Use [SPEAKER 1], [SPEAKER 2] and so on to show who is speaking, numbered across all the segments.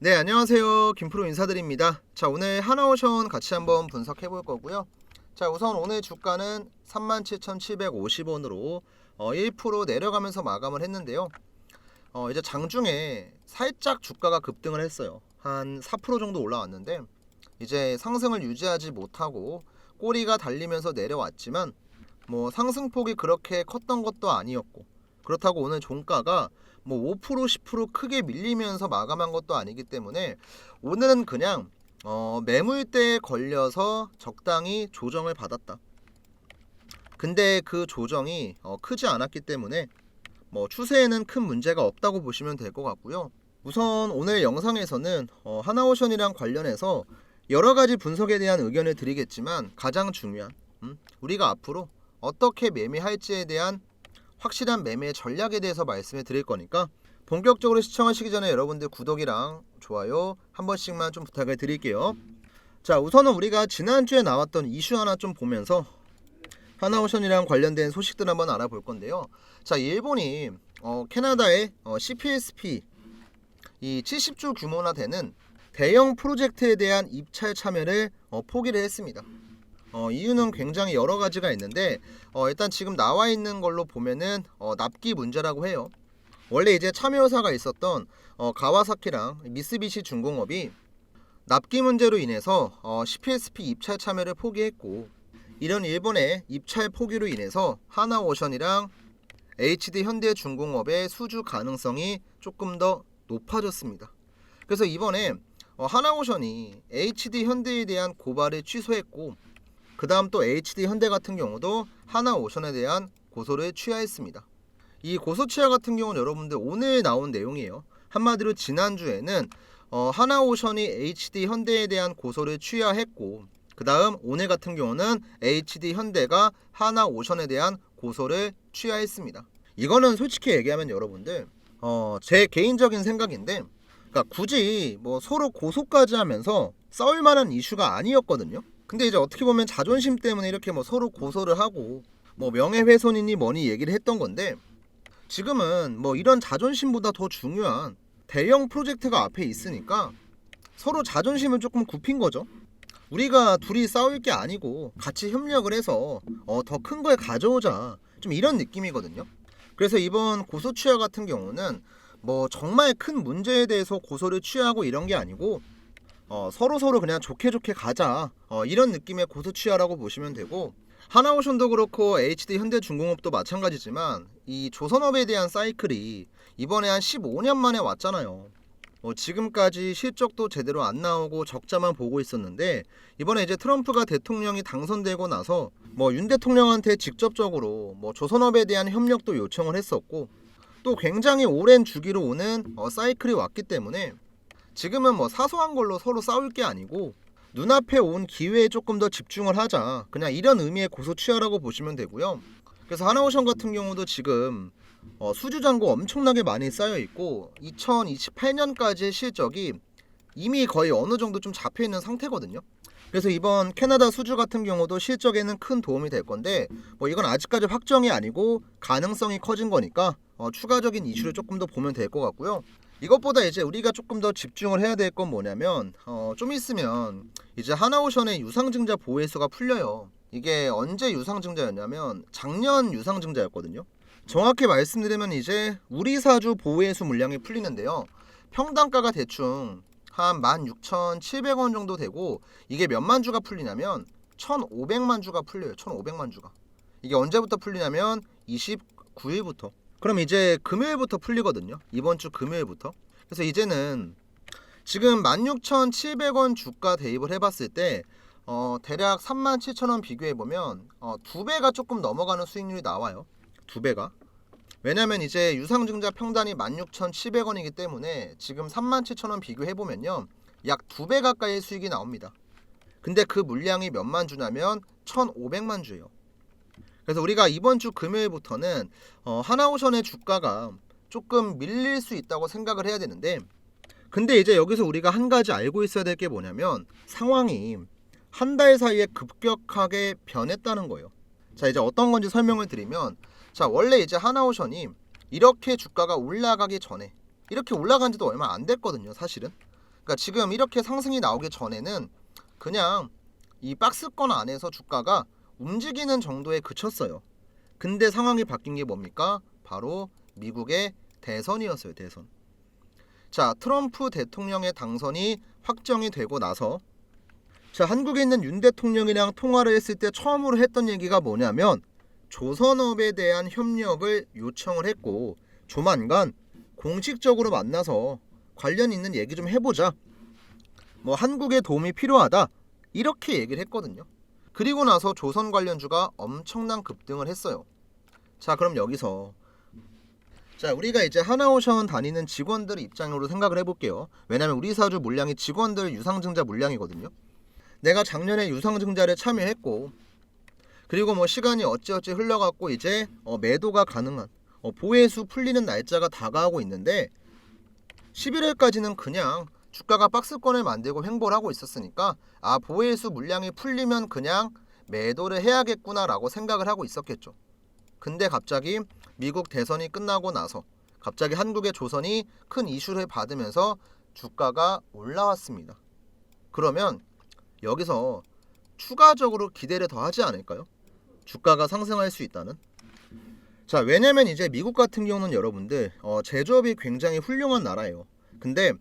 [SPEAKER 1] 네, 안녕하세요. 김프로 인사드립니다. 자, 오늘 하나오션 같이 한번 분석해 볼 거고요. 자, 우선 오늘 주가는 37,750원으로 1% 내려가면서 마감을 했는데요. 이제 장중에 살짝 주가가 급등을 했어요. 한 4% 정도 올라왔는데 이제 상승을 유지하지 못하고 꼬리가 달리면서 내려왔지만 뭐 상승폭이 그렇게 컸던 것도 아니었고, 그렇다고 오늘 종가가 뭐 5% 10% 크게 밀리면서 마감한 것도 아니기 때문에 오늘은 그냥 매물대에 걸려서 적당히 조정을 받았다. 근데 그 조정이 크지 않았기 때문에 뭐 추세에는 큰 문제가 없다고 보시면 될 것 같고요. 우선 오늘 영상에서는 하나오션이랑 관련해서 여러 가지 분석에 대한 의견을 드리겠지만, 가장 중요한 우리가 앞으로 어떻게 매매할지에 대한 확실한 매매 전략에 대해서 말씀을 드릴 거니까 본격적으로 시청하시기 전에 여러분들 구독이랑 좋아요 한 번씩만 좀 부탁을 드릴게요. 자, 우선은 우리가 지난주에 나왔던 이슈 하나 좀 보면서 하나오션이랑 관련된 소식들 한번 알아볼 건데요. 자, 일본이 캐나다의 CPSP 이 70조 규모나 되는 대형 프로젝트에 대한 입찰 참여를 포기를 했습니다. 이유는 굉장히 여러 가지가 있는데 일단 지금 나와 있는 걸로 보면은 납기 문제라고 해요. 원래 이제 참여사가 있었던 가와사키랑 미쓰비시 중공업이 납기 문제로 인해서 CPSP 입찰 참여를 포기했고, 이런 일본의 입찰 포기로 인해서 하나오션이랑 HD 현대중공업의 수주 가능성이 조금 더 높아졌습니다. 그래서 이번에 하나오션이 HD 현대에 대한 고발을 취소했고, 그 다음 또 HD 현대 같은 경우도 하나오션에 대한 고소를 취하했습니다. 이 고소 취하 같은 경우는 여러분들 오늘 나온 내용이에요. 한마디로 지난주에는 하나오션이 HD 현대에 대한 고소를 취하했고, 그 다음 오늘 같은 경우는 HD 현대가 하나오션에 대한 고소를 취하했습니다. 이거는 솔직히 얘기하면 여러분들 제 개인적인 생각인데, 그러니까 굳이 뭐 서로 고소까지 하면서 싸울 만한 이슈가 아니었거든요. 근데 이제 어떻게 보면 자존심 때문에 이렇게 뭐 서로 고소를 하고 뭐 명예훼손이니 뭐니 얘기를 했던 건데, 지금은 뭐 이런 자존심보다 더 중요한 대형 프로젝트가 앞에 있으니까 서로 자존심을 조금 굽힌 거죠. 우리가 둘이 싸울 게 아니고 같이 협력을 해서 더 큰 걸 가져오자, 좀 이런 느낌이거든요. 그래서 이번 고소 취하 같은 경우는 뭐 정말 큰 문제에 대해서 고소를 취하고 이런 게 아니고 서로 그냥 좋게 가자, 이런 느낌의 고소 취하라고 보시면 되고, 하나오션도 그렇고 HD 현대중공업도 마찬가지지만 이 조선업에 대한 사이클이 이번에 한 15년 만에 왔잖아요. 지금까지 실적도 제대로 안 나오고 적자만 보고 있었는데, 이번에 이제 트럼프가 대통령이 당선되고 나서 뭐 윤 대통령한테 직접적으로 뭐 조선업에 대한 협력도 요청을 했었고, 또 굉장히 오랜 주기로 오는 사이클이 왔기 때문에 지금은 뭐 사소한 걸로 서로 싸울 게 아니고 눈앞에 온 기회에 조금 더 집중을 하자, 그냥 이런 의미의 고소 취하라고 보시면 되고요. 그래서 하나오션 같은 경우도 지금 수주 잔고 엄청나게 많이 쌓여 있고 2028년까지의 실적이 이미 거의 어느 정도 좀 잡혀 있는 상태거든요. 그래서 이번 캐나다 수주 같은 경우도 실적에는 큰 도움이 될 건데, 뭐 이건 아직까지 확정이 아니고 가능성이 커진 거니까 추가적인 이슈를 조금 더 보면 될 것 같고요. 이것보다 이제 우리가 조금 더 집중을 해야 될 건 뭐냐면 좀 있으면 이제 하나오션의 유상증자 보호해수가 풀려요. 이게 언제 유상증자였냐면 작년 유상증자였거든요. 정확히 말씀드리면 이제 우리사주 보호해수 물량이 풀리는데요. 평당가가 대충 한 16,700원 정도 되고, 이게 몇만 주가 풀리냐면 1,500만 주가 풀려요. 1,500만 주가. 이게 언제부터 풀리냐면 29일부터. 그럼 이제 금요일부터 풀리거든요. 이번 주 금요일부터. 그래서 이제는 지금 16,700원 주가 대입을 해봤을 때 대략 37,000원 비교해보면 2배가 조금 넘어가는 수익률이 나와요. 2배가. 왜냐면 이제 유상증자 평단이 16,700원이기 때문에 지금 37,000원 비교해보면요, 약 2배 가까이의 수익이 나옵니다. 근데 그 물량이 몇만 주냐면 1,500만 주예요. 그래서 우리가 이번 주 금요일부터는 하나오션의 주가가 조금 밀릴 수 있다고 생각을 해야 되는데, 근데 이제 여기서 우리가 한 가지 알고 있어야 될 게 뭐냐면 상황이 한 달 사이에 급격하게 변했다는 거예요. 자, 이제 어떤 건지 설명을 드리면, 자, 원래 이제 하나오션이 이렇게 주가가 올라가기 전에 이렇게 올라간 지도 얼마 안 됐거든요, 사실은. 그러니까 지금 이렇게 상승이 나오기 전에는 그냥 이 박스권 안에서 주가가 움직이는 정도에 그쳤어요. 근데 상황이 바뀐 게 뭡니까? 바로 미국의 대선이었어요. 대선. 자, 트럼프 대통령의 당선이 확정이 되고 나서 자, 한국에 있는 윤 대통령이랑 통화를 했을 때 처음으로 했던 얘기가 뭐냐면 조선업에 대한 협력을 요청을 했고 조만간 공식적으로 만나서 관련 있는 얘기 좀 해보자. 뭐 한국의 도움이 필요하다. 이렇게 얘기를 했거든요. 그리고 나서 조선 관련주가 엄청난 급등을 했어요. 자, 그럼 여기서 자, 우리가 이제 하나오션 다니는 직원들 입장으로 생각을 해볼게요. 왜냐면 우리 사주 물량이 직원들 유상증자 물량이거든요. 내가 작년에 유상증자를 참여했고 그리고 뭐 시간이 어찌어찌 흘러갔고 이제 매도가 가능한 보혜수 풀리는 날짜가 다가오고 있는데 11월까지는 그냥 주가가 박스권을 만들고 횡보를 하고 있었으니까 아, 보혜수 물량이 풀리면 그냥 매도를 해야겠구나 라고 생각을 하고 있었겠죠. 근데 갑자기 미국 대선이 끝나고 나서 갑자기 한국의 조선이 큰 이슈를 받으면서 주가가 올라왔습니다. 그러면 여기서 추가적으로 기대를 더 하지 않을까요? 주가가 상승할 수 있다는. 자, 왜냐면 이제 미국 같은 경우는 여러분들 제조업이 굉장히 훌륭한 나라예요. 근데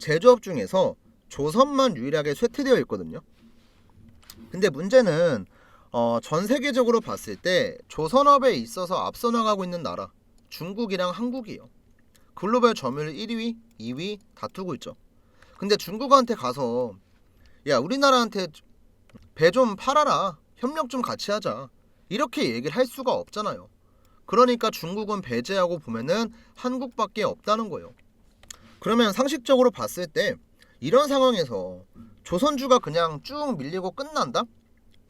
[SPEAKER 1] 제조업 중에서 조선만 유일하게 쇠퇴되어 있거든요. 근데 문제는 전 세계적으로 봤을 때 조선업에 있어서 앞서 나가고 있는 나라 중국이랑 한국이에요. 글로벌 점유율 1위, 2위 다투고 있죠. 근데 중국한테 가서 야, 우리나라한테 배 좀 팔아라, 협력 좀 같이 하자, 이렇게 얘기를 할 수가 없잖아요. 그러니까 중국은 배제하고 보면은 한국밖에 없다는 거예요. 그러면 상식적으로 봤을 때 이런 상황에서 조선주가 그냥 쭉 밀리고 끝난다?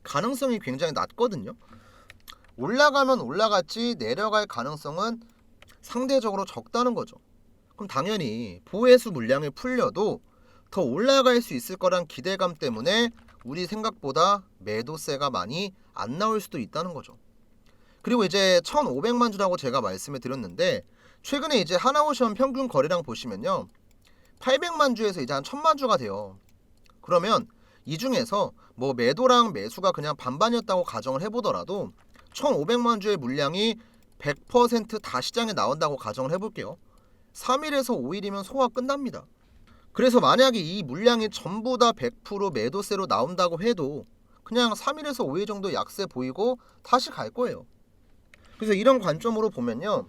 [SPEAKER 1] 가능성이 굉장히 낮거든요. 올라가면 올라갔지 내려갈 가능성은 상대적으로 적다는 거죠. 그럼 당연히 보혜수 물량이 풀려도 더 올라갈 수 있을 거란 기대감 때문에 우리 생각보다 매도세가 많이 안 나올 수도 있다는 거죠. 그리고 이제 1,500만 주라고 제가 말씀을 드렸는데 최근에 이제 하나오션 평균 거래량 보시면요 800만 주에서 이제 한 1,000만 주가 돼요. 그러면 이 중에서 뭐 매도랑 매수가 그냥 반반이었다고 가정을 해보더라도 1,500만 주의 물량이 100% 시장에 나온다고 가정을 해볼게요. 3일에서 5일이면 소화 끝납니다. 그래서 만약에 이 물량이 전부 다 100% 매도세로 나온다고 해도 그냥 3일에서 5일 정도 약세 보이고 다시 갈 거예요. 그래서 이런 관점으로 보면요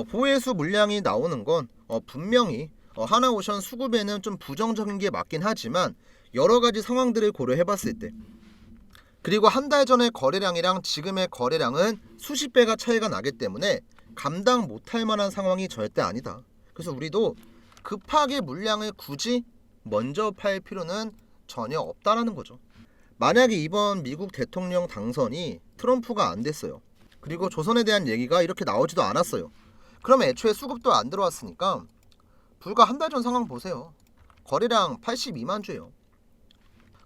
[SPEAKER 1] 보혜수 물량이 나오는 건 분명히 하나오션 수급에는 좀 부정적인 게 맞긴 하지만 여러가지 상황들을 고려해 봤을 때 그리고 한 달 전의 거래량이랑 지금의 거래량은 수십 배가 차이가 나기 때문에 감당 못할 만한 상황이 절대 아니다. 그래서 우리도 급하게 물량을 굳이 먼저 팔 필요는 전혀 없다라는 거죠. 만약에 이번 미국 대통령 당선이 트럼프가 안 됐어요. 그리고 조선에 대한 얘기가 이렇게 나오지도 않았어요. 그럼 애초에 수급도 안 들어왔으니까 불과 한 달 전 상황 보세요. 거래량 82만 주예요.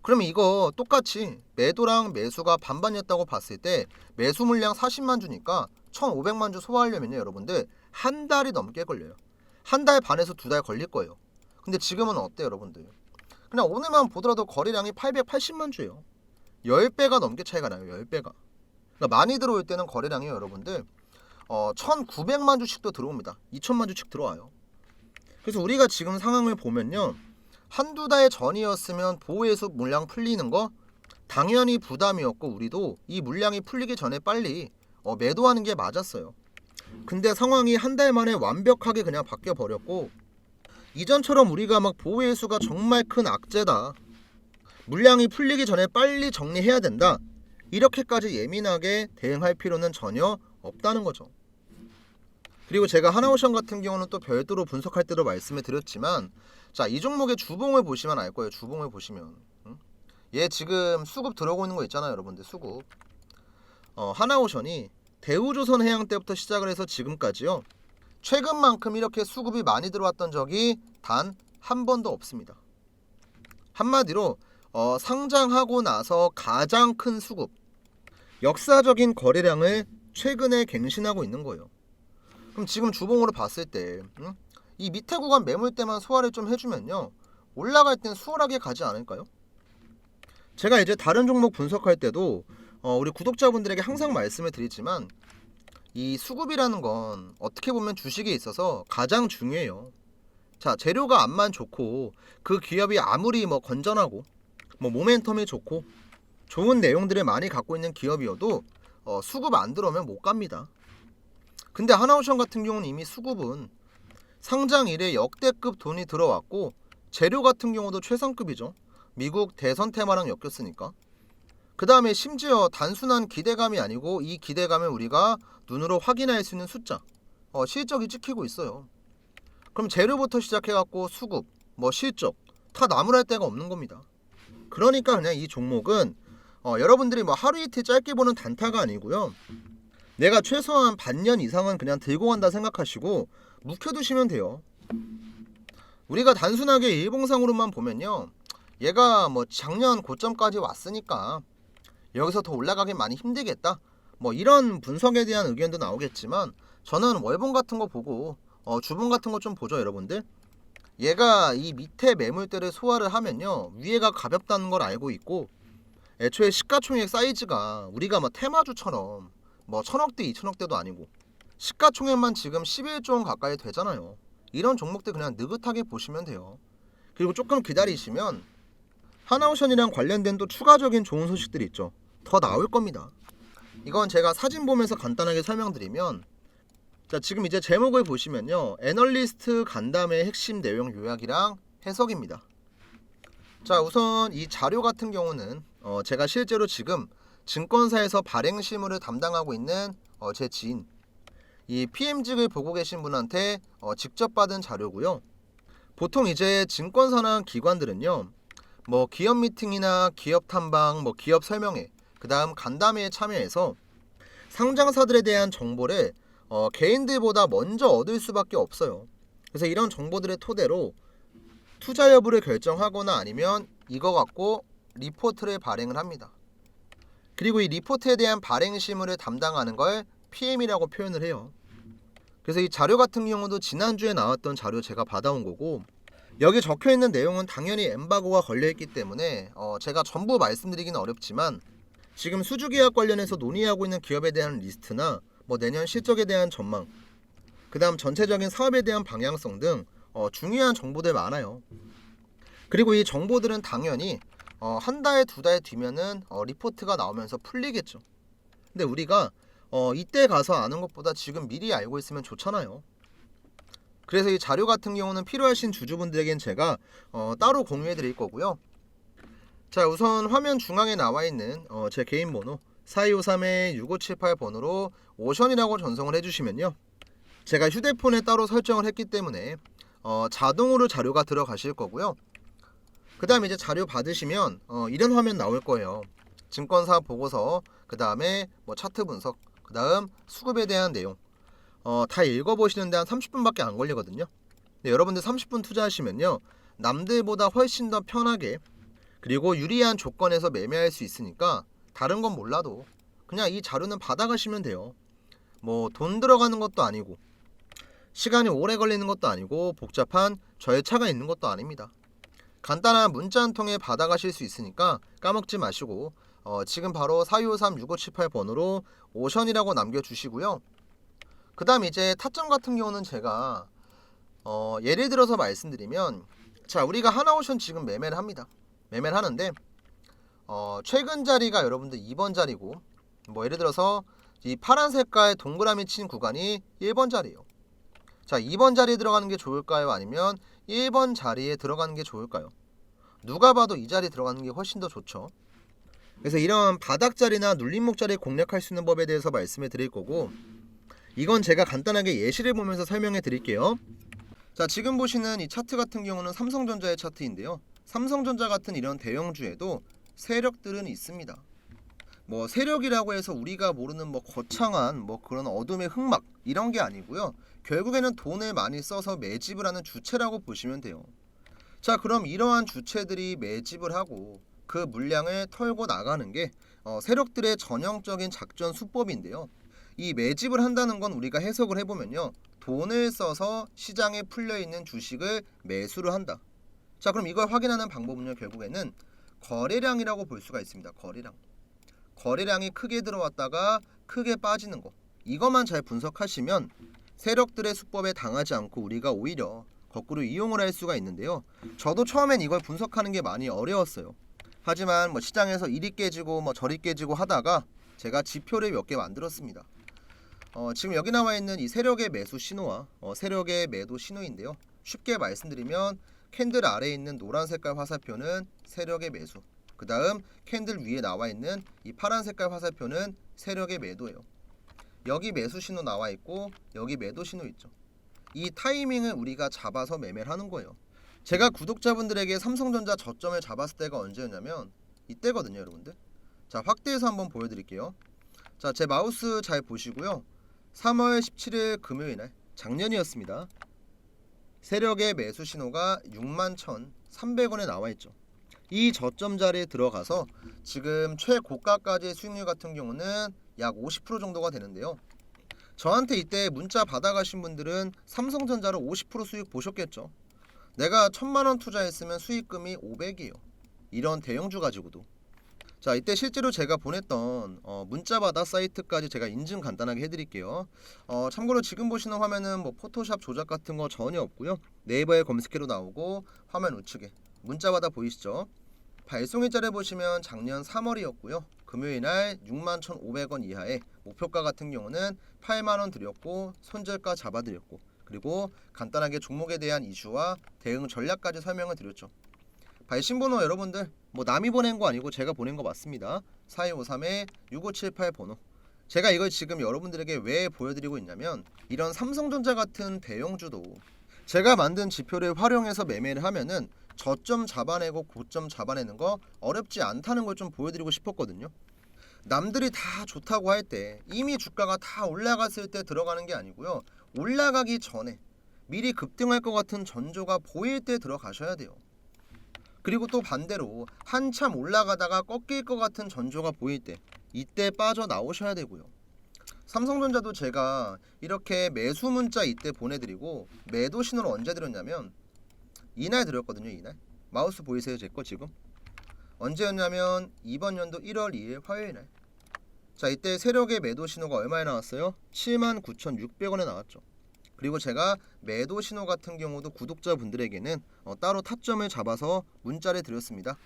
[SPEAKER 1] 그러면 이거 똑같이 매도랑 매수가 반반이었다고 봤을 때 매수 물량 40만 주니까 1,500만 주 소화하려면요 여러분들 한 달이 넘게 걸려요. 한 달 반에서 두 달 걸릴 거예요. 근데 지금은 어때요 여러분들? 그냥 오늘만 보더라도 거래량이 880만 주예요. 10배가 넘게 차이가 나요. 10배가. 그러니까 많이 들어올 때는 거래량이 여러분들 1,900만 주씩도 들어옵니다. 2,000만 주씩 들어와요. 그래서 우리가 지금 상황을 보면요 한두 달 전이었으면 보혜수 물량 풀리는 거 당연히 부담이었고 우리도 이 물량이 풀리기 전에 빨리 매도하는 게 맞았어요. 근데 상황이 한 달 만에 완벽하게 그냥 바뀌어 버렸고 이전처럼 우리가 막 보혜수가 정말 큰 악재다, 물량이 풀리기 전에 빨리 정리해야 된다, 이렇게까지 예민하게 대응할 필요는 전혀 없다는 거죠. 그리고 제가 하나오션 같은 경우는 또 별도로 분석할 때도 말씀을 드렸지만 자, 이 종목의 주봉을 보시면 알 거예요. 주봉을 보시면 얘 지금 수급 들어오고 있는 거 있잖아요 여러분들. 수급 하나오션이 대우조선해양 때부터 시작을 해서 지금까지요 최근만큼 이렇게 수급이 많이 들어왔던 적이 단 한 번도 없습니다. 한마디로 상장하고 나서 가장 큰 수급, 역사적인 거래량을 최근에 갱신하고 있는 거예요. 그럼 지금 주봉으로 봤을 때 이 밑에 구간 매물대만 소화를 좀 해주면요 올라갈 땐 수월하게 가지 않을까요? 제가 이제 다른 종목 분석할 때도 우리 구독자분들에게 항상 말씀을 드리지만 이 수급이라는 건 어떻게 보면 주식에 있어서 가장 중요해요. 자, 재료가 암만 좋고 그 기업이 아무리 건전하고 모멘텀이 좋고 좋은 내용들을 많이 갖고 있는 기업이어도 수급 안 들어오면 못 갑니다. 근데 하나오션 같은 경우는 이미 수급은 상장 이래 역대급 돈이 들어왔고 재료 같은 경우도 최상급이죠. 미국 대선 테마랑 엮였으니까. 그 다음에 심지어 단순한 기대감이 아니고 이 기대감을 우리가 눈으로 확인할 수 있는 숫자, 실적이 찍히고 있어요. 그럼 재료부터 시작해갖고 수급, 실적 다 나무랄 데가 없는 겁니다. 그러니까 그냥 이 종목은 여러분들이 하루 이틀 짧게 보는 단타가 아니고요. 내가 최소한 반년 이상은 그냥 들고 간다 생각하시고 묵혀두시면 돼요. 우리가 단순하게 일봉상으로만 보면요, 얘가 작년 고점까지 왔으니까 여기서 더 올라가긴 많이 힘들겠다, 이런 분석에 대한 의견도 나오겠지만 저는 월봉 같은 거 보고 주봉 같은 거 좀 보죠. 여러분들, 얘가 이 밑에 매물대를 소화를 하면요 위에가 가볍다는 걸 알고 있고, 애초에 시가총액 사이즈가 우리가 테마주처럼 1000억대 2000억대도 아니고 시가총액만 지금 11조 원 가까이 되잖아요. 이런 종목들 그냥 느긋하게 보시면 돼요. 그리고 조금 기다리시면 하나오션이랑 관련된 또 추가적인 좋은 소식들이 있죠. 더 나올 겁니다. 이건 제가 사진 보면서 간단하게 설명드리면, 자, 지금 이제 제목을 보시면요, 애널리스트 간담회 핵심 내용 요약이랑 해석입니다. 자, 우선 이 자료 같은 경우는 제가 실제로 지금 증권사에서 발행 실무를 담당하고 있는 제 지인, 이 PM직을 보고 계신 분한테 직접 받은 자료고요. 보통 이제 증권사나 기관들은요, 기업 미팅이나 기업 탐방, 기업 설명회, 그 다음 간담회에 참여해서 상장사들에 대한 정보를 개인들보다 먼저 얻을 수밖에 없어요. 그래서 이런 정보들을 토대로 투자 여부를 결정하거나 아니면 이거 갖고 리포트를 발행을 합니다. 그리고 이 리포트에 대한 발행 실무를 담당하는 걸 PM이라고 표현을 해요. 그래서 이 자료 같은 경우도 지난주에 나왔던 자료 제가 받아온 거고, 여기 적혀있는 내용은 당연히 엠바고가 걸려있기 때문에 제가 전부 말씀드리기는 어렵지만 지금 수주계약 관련해서 논의하고 있는 기업에 대한 리스트나 내년 실적에 대한 전망, 그 다음 전체적인 사업에 대한 방향성 등 중요한 정보들 많아요. 그리고 이 정보들은 당연히 한 달, 두 달 뒤면은 리포트가 나오면서 풀리겠죠. 근데 우리가 이때 가서 아는 것보다 지금 미리 알고 있으면 좋잖아요. 그래서 이 자료 같은 경우는 필요하신 주주분들에겐 제가 따로 공유해 드릴 거고요. 자, 우선 화면 중앙에 나와 있는 제 개인 번호 4253-6578번으로 오션이라고 전송을 해주시면요, 제가 휴대폰에 따로 설정을 했기 때문에 자동으로 자료가 들어가실 거고요. 그 다음에 이제 자료 받으시면 이런 화면 나올 거예요. 증권사 보고서, 그 다음에 차트 분석, 그 다음 수급에 대한 내용 다 읽어보시는데 한 30분밖에 안 걸리거든요. 근데 여러분들 30분 투자하시면요, 남들보다 훨씬 더 편하게 그리고 유리한 조건에서 매매할 수 있으니까 다른 건 몰라도 그냥 이 자료는 받아가시면 돼요. 돈 들어가는 것도 아니고 시간이 오래 걸리는 것도 아니고 복잡한 절차가 있는 것도 아닙니다. 간단한 문자 한 통에 받아가실 수 있으니까 까먹지 마시고 지금 바로 4253-6578번으로 오션이라고 남겨주시고요. 그 다음 이제 타점 같은 경우는 제가 예를 들어서 말씀드리면, 자, 우리가 하나오션 지금 매매를 합니다. 매매를 하는데 최근 자리가 여러분들 2번 자리고, 예를 들어서 이 파란 색깔 동그라미 친 구간이 1번 자리예요. 자, 2번 자리에 들어가는 게 좋을까요? 아니면 1번 자리에 들어가는 게 좋을까요? 누가 봐도 이 자리에 들어가는 게 훨씬 더 좋죠. 그래서 이런 바닥자리나 눌림목자리 공략할 수 있는 법에 대해서 말씀을 드릴 거고, 이건 제가 간단하게 예시를 보면서 설명해 드릴게요. 자, 지금 보시는 이 차트 같은 경우는 삼성전자의 차트인데요, 삼성전자 같은 이런 대형주에도 세력들은 있습니다. 세력이라고 해서 우리가 모르는 거창한 그런 어둠의 흑막 이런 게 아니고요. 결국에는 돈을 많이 써서 매집을 하는 주체라고 보시면 돼요. 자, 그럼 이러한 주체들이 매집을 하고 그 물량을 털고 나가는 게 세력들의 전형적인 작전 수법인데요. 이 매집을 한다는 건 우리가 해석을 해보면요, 돈을 써서 시장에 풀려있는 주식을 매수를 한다. 자, 그럼 이걸 확인하는 방법은요, 결국에는 거래량이라고 볼 수가 있습니다. 거래량이 크게 들어왔다가 크게 빠지는 거, 이것만 잘 분석하시면 세력들의 수법에 당하지 않고 우리가 오히려 거꾸로 이용을 할 수가 있는데요. 저도 처음엔 이걸 분석하는 게 많이 어려웠어요. 하지만 뭐 시장에서 이리 깨지고 뭐 저리 깨지고 하다가 제가 지표를 몇 개 만들었습니다. 지금 여기 나와 있는 이 세력의 매수 신호와 세력의 매도 신호인데요. 쉽게 말씀드리면 캔들 아래에 있는 노란 색깔 화살표는 세력의 매수, 그 다음 캔들 위에 나와 있는 이 파란 색깔 화살표는 세력의 매도예요. 여기 매수 신호 나와 있고 여기 매도 신호 있죠. 이 타이밍을 우리가 잡아서 매매를 하는 거예요. 제가 구독자분들에게 삼성전자 저점을 잡았을 때가 언제였냐면 이때거든요, 여러분들. 자, 확대해서 한번 보여드릴게요. 자, 제 마우스 잘 보시고요. 3월 17일 금요일날, 작년이었습니다. 세력의 매수 신호가 61,300원에 나와 있죠. 이 저점 자리에 들어가서 지금 최고가까지의 수익률 같은 경우는 약 50% 정도가 되는데요. 저한테 이때 문자 받아가신 분들은 삼성전자로 50% 수익 보셨겠죠. 내가 1000만원 투자했으면 수익금이 500이에요. 이런 대형주 가지고도. 자, 이때 실제로 제가 보냈던 문자받아 사이트까지 제가 인증 간단하게 해드릴게요. 참고로 지금 보시는 화면은 뭐 포토샵 조작 같은 거 전혀 없고요. 네이버에 검색해도 나오고 화면 우측에 문자받아 보이시죠? 발송일자를 보시면 작년 3월이었고요. 금요일날 61,500원 이하에 목표가 같은 경우는 8만원 드렸고 손절가 잡아드렸고, 그리고 간단하게 종목에 대한 이슈와 대응 전략까지 설명을 드렸죠. 발신번호 여러분들 뭐 남이 보낸 거 아니고 제가 보낸 거 맞습니다. 4253-6578 번호. 제가 이걸 지금 여러분들에게 왜 보여드리고 있냐면 이런 삼성전자 같은 대형주도 제가 만든 지표를 활용해서 매매를 하면은 저점 잡아내고 고점 잡아내는 거 어렵지 않다는 걸 좀 보여드리고 싶었거든요. 남들이 다 좋다고 할 때, 이미 주가가 다 올라갔을 때 들어가는 게 아니고요. 올라가기 전에 미리 급등할 것 같은 전조가 보일 때 들어가셔야 돼요. 그리고 또 반대로 한참 올라가다가 꺾일 것 같은 전조가 보일 때, 이때 빠져나오셔야 되고요. 삼성전자도 제가 이렇게 매수 문자 이때 보내드리고 매도 신호를 언제 드렸냐면 이날 드렸거든요. 이날 마우스 보이세요? 제 거 지금 언제였냐면 이번 연도 1월 2일 화요일날. 자, 이때 세력의 매도 신호가 얼마에 나왔어요? 79,600원에 나왔죠. 그리고 제가 매도 신호 같은 경우도 구독자분들에게는 따로 타점을 잡아서 문자를 드렸습니다.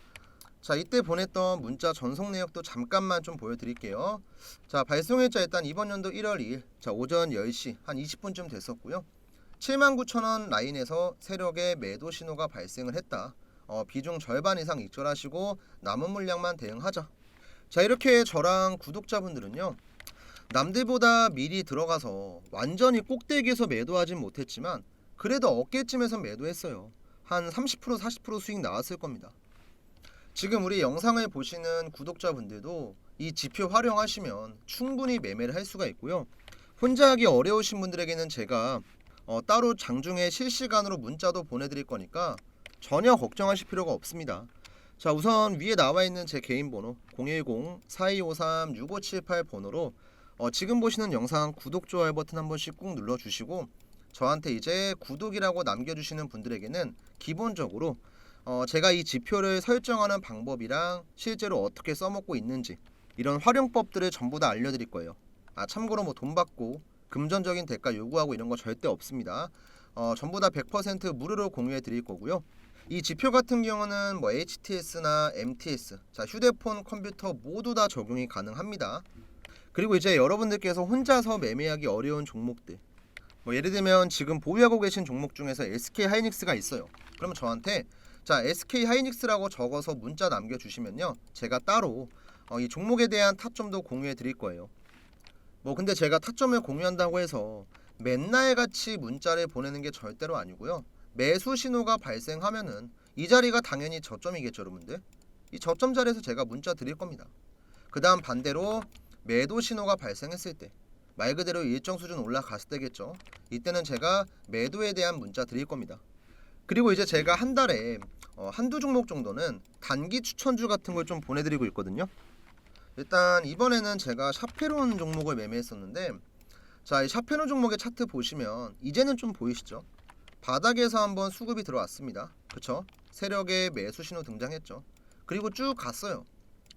[SPEAKER 1] 자, 이때 보냈던 문자 전송 내역도 잠깐만 좀 보여드릴게요. 자, 발송일자 일단 이번 연도 1월 2일 자, 오전 10시 한 20분쯤 됐었고요. 79,000원 라인에서 세력의 매도 신호가 발생을 했다. 비중 절반 이상 익절하시고 남은 물량만 대응하자. 자, 이렇게 저랑 구독자분들은요, 남들보다 미리 들어가서 완전히 꼭대기에서 매도하진 못했지만 그래도 어깨쯤에서 매도했어요. 한 30% 40% 수익 나왔을 겁니다. 지금 우리 영상을 보시는 구독자분들도 이 지표 활용하시면 충분히 매매를 할 수가 있고요. 혼자 하기 어려우신 분들에게는 제가 따로 장중에 실시간으로 문자도 보내드릴 거니까 전혀 걱정하실 필요가 없습니다. 자, 우선 위에 나와 있는 제 개인 번호 010-4253-6578 번호로 지금 보시는 영상 구독, 좋아요 버튼 한 번씩 꾹 눌러주시고 저한테 이제 구독이라고 남겨주시는 분들에게는 기본적으로 제가 이 지표를 설정하는 방법이랑 실제로 어떻게 써먹고 있는지 이런 활용법들을 전부 다 알려드릴 거예요. 참고로 뭐 돈 받고 금전적인 대가 요구하고 이런 거 절대 없습니다. 전부 다 100% 무료로 공유해 드릴 거고요. 이 지표 같은 경우는 뭐 HTS나 MTS, 자, 휴대폰, 컴퓨터 모두 다 적용이 가능합니다. 그리고 이제 여러분들께서 혼자서 매매하기 어려운 종목들, 뭐 예를 들면 지금 보유하고 계신 종목 중에서 SK 하이닉스가 있어요. 그러면 저한테 자, SK 하이닉스라고 적어서 문자 남겨주시면요, 제가 따로 이 종목에 대한 타점도 공유해 드릴 거예요. 뭐 근데 제가 타점을 공유한다고 해서 맨날 같이 문자를 보내는 게 절대로 아니고요. 매수 신호가 발생하면은 이 자리가 당연히 저점이겠죠, 여러분들. 이 저점 자리에서 제가 문자 드릴 겁니다. 그 다음 반대로 매도 신호가 발생했을 때, 말 그대로 일정 수준 올라갔을 때겠죠. 이때는 제가 매도에 대한 문자 드릴 겁니다. 그리고 이제 제가 한 달에 한두 종목 정도는 단기 추천주 같은 걸 좀 보내드리고 있거든요. 일단 이번에는 제가 샤페론 종목을 매매했었는데, 자, 이 샤페론 종목의 차트 보시면 이제는 좀 보이시죠? 바닥에서 한번 수급이 들어왔습니다. 그쵸? 세력의 매수 신호 등장했죠. 그리고 쭉 갔어요.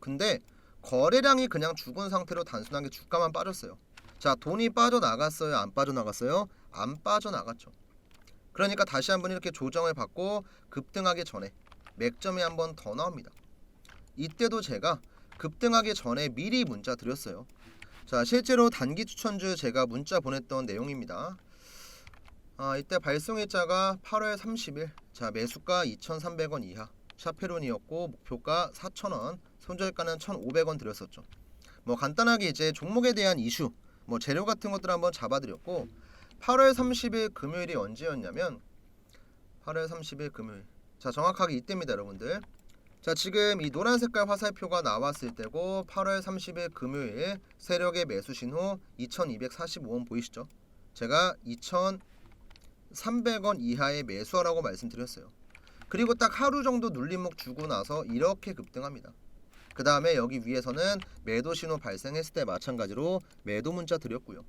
[SPEAKER 1] 근데 거래량이 그냥 죽은 상태로 단순하게 주가만 빠졌어요. 자, 돈이 빠져나갔어요? 안 빠져나갔어요? 안 빠져나갔죠. 그러니까 다시 한번 이렇게 조정을 받고 급등하기 전에 맥점이 한번 더 나옵니다. 이때도 제가 급등하기 전에 미리 문자 드렸어요. 자, 실제로 단기 추천주 제가 문자 보냈던 내용입니다. 이때 발송일자가 8월 30일. 자, 매수가 2,300원 이하 샤페론이었고 목표가 4,000원, 손절가는 1,500원 드렸었죠. 뭐 간단하게 이제 종목에 대한 이슈, 뭐 재료 같은 것들 한번 잡아드렸고, 8월 30일 금요일이 언제였냐면 8월 30일 금요일. 자, 정확하게 이때입니다, 여러분들. 자, 지금 이 노란 색깔 화살표가 나왔을 때고 8월 30일 금요일 세력의 매수 신호 2,245원 보이시죠? 제가 2,300원 이하의 매수하라고 말씀드렸어요. 그리고 딱 하루 정도 눌림목 주고 나서 이렇게 급등합니다. 그 다음에 여기 위에서는 매도 신호 발생했을 때 마찬가지로 매도 문자 드렸고요.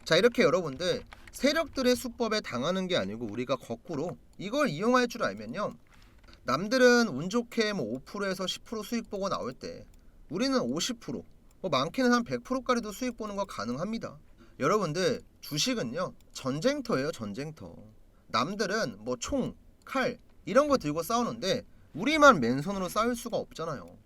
[SPEAKER 1] 자, 이렇게 여러분들 세력들의 수법에 당하는 게 아니고 우리가 거꾸로 이걸 이용할 줄 알면요, 남들은 운 좋게 뭐 5%에서 10% 수익 보고 나올 때 우리는 50%, 뭐 많게는 한 100%까지도 수익 보는 거 가능합니다. 여러분들 주식은요 전쟁터예요, 전쟁터. 남들은 뭐 총, 칼 이런 거 들고 싸우는데 우리만 맨손으로 싸울 수가 없잖아요.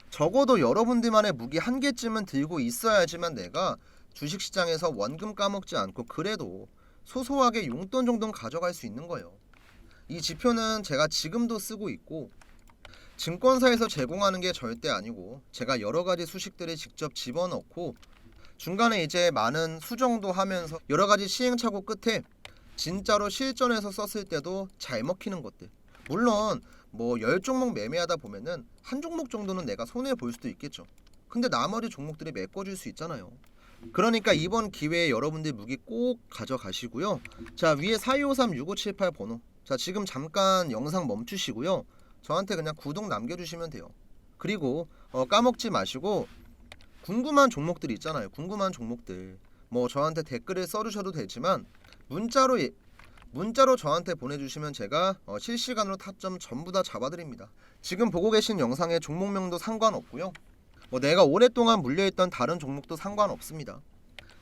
[SPEAKER 1] 적어도 여러분들만의 무기 한 개쯤은 들고 있어야지만 내가 주식시장에서 원금 까먹지 않고 그래도 소소하게 용돈 정도는 가져갈 수 있는 거예요. 이 지표는 제가 지금도 쓰고 있고 증권사에서 제공하는 게 절대 아니고 제가 여러가지 수식들을 직접 집어넣고 중간에 이제 많은 수정도 하면서 여러가지 시행착오 끝에 진짜로 실전에서 썼을 때도 잘 먹히는 것들. 물론 뭐 10종목 매매하다 보면은 한 종목 정도는 내가 손해 볼 수도 있겠죠. 근데 나머지 종목들이 메꿔줄 수 있잖아요. 그러니까 이번 기회에 여러분들 무기 꼭 가져가시고요. 자, 위에 42536578 번호. 자, 지금 잠깐 영상 멈추시고요. 저한테 그냥 구독 남겨주시면 돼요. 그리고 까먹지 마시고 궁금한 종목들 있잖아요. 궁금한 종목들 뭐 저한테 댓글을 써주셔도 되지만 문자로 저한테 보내주시면 제가 실시간으로 타점 전부 다 잡아드립니다. 지금 보고 계신 영상의 종목명도 상관없고요. 뭐 내가 오랫동안 물려있던 다른 종목도 상관없습니다.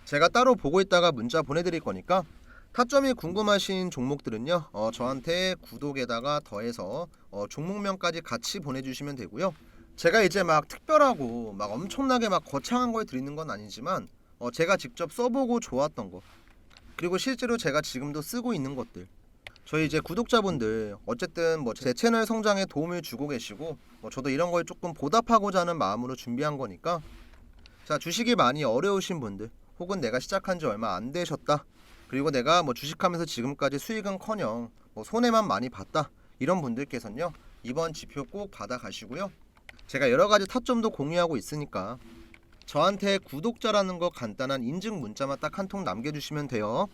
[SPEAKER 1] 제가 따로 보고 있다가 문자 보내드릴 거니까 타점이 궁금하신 종목들은요 저한테 구독에다가 더해서 종목명까지 같이 보내주시면 되고요. 제가 이제 막 특별하고 막 엄청나게 막 거창한 걸 드리는 건 아니지만 제가 직접 써보고 좋았던 거, 그리고 실제로 제가 지금도 쓰고 있는 것들, 저희 이제 구독자분들 어쨌든 뭐 제 채널 성장에 도움을 주고 계시고 뭐 저도 이런 걸 조금 보답하고자 하는 마음으로 준비한 거니까, 자, 주식이 많이 어려우신 분들 혹은 내가 시작한 지 얼마 안 되셨다, 그리고 내가 뭐 주식하면서 지금까지 수익은커녕 뭐 손해만 많이 봤다, 이런 분들께서는요 이번 지표 꼭 받아가시고요. 제가 여러가지 타점도 공유하고 있으니까 저한테 구독자라는 거 간단한 인증 문자만 딱 한 통 남겨주시면 돼요.